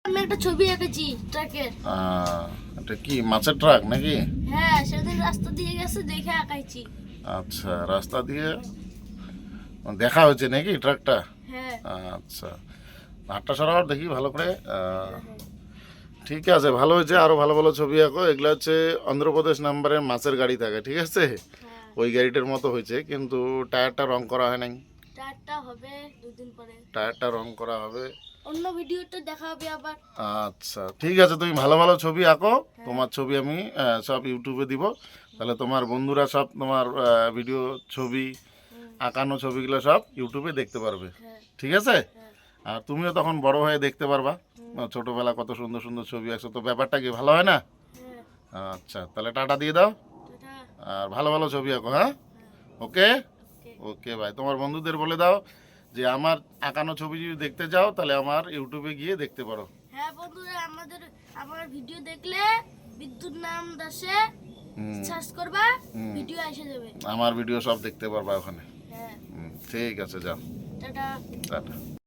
আমি একটা ছবি এঁকেছি ট্রাকের। এটা কি মাছের ট্রাক নাকি? হ্যাঁ, সেদিন রাস্তা দিয়ে গেছে দেখে আঁকাইছি। আচ্ছা, রাস্তা দিয়ে দেখা হয়েছে নাকি ট্রাকটা? হ্যাঁ। আচ্ছা, হাতটা সরাও দেখি ভালো করে। ঠিক আছে, ভালো হয়েছে। আরো ভালো ভালো ছবি আঁকো। এগুলো হচ্ছে অন্ধ্রপ্রদেশ নাম্বারের মাছের গাড়ি থাকে, ঠিক আছে? হ্যাঁ, ওই গাড়িটার মতো হয়েছে, কিন্তু টায়ারটা রং করা হয় নাই। টায়ারটা হবে 2 দিন পরে। টায়ারটা রং করা হবে। অন্য ভিডিওতে দেখা হবে আবার। আচ্ছা, ঠিক আছে, তুমি ভালো ভালো ছবি আঁকো। তোমার ছবি আমি সব ইউটিউবে দিব, তাহলে তোমার বন্ধুরা সব তোমার ভিডিও ছবি আঁকানো ছবিগুলো সব ইউটিউবে দেখতে পারবে, হ্যাঁ। ঠিক আছে? হ্যাঁ। আর তুমিও তখন বড় হয়ে দেখতে পারবা ছোটবেলা কত সুন্দর সুন্দর ছবি আঁকছো। তো ব্যাপারটা কি ভালো হয় না? হ্যাঁ। আচ্ছা, তাহলে টাটা দিয়ে দাও। টাটা। আর ভালো ভালো ছবি আঁকো, হ্যাঁ? ওকে। ওকে। ওকে ভাই, তোমার বন্ধুদের বলে দাও যে আমার আঁকানো ছবি যদি দেখতে চাও তাহলে আমার ইউটিউবে গিয়ে দেখতে পারো। হ্যাঁ বন্ধুরা, আমার ভিডিও দেখলে বিদ্যুৎ নাম দাসে সার্চ করবা, ভিডিও এসে যাবে। আমার ভিডিও সব দেখতে পারবা ওখানে। হ্যাঁ। ঠিক আছে, যাও। টাটা। টাটা।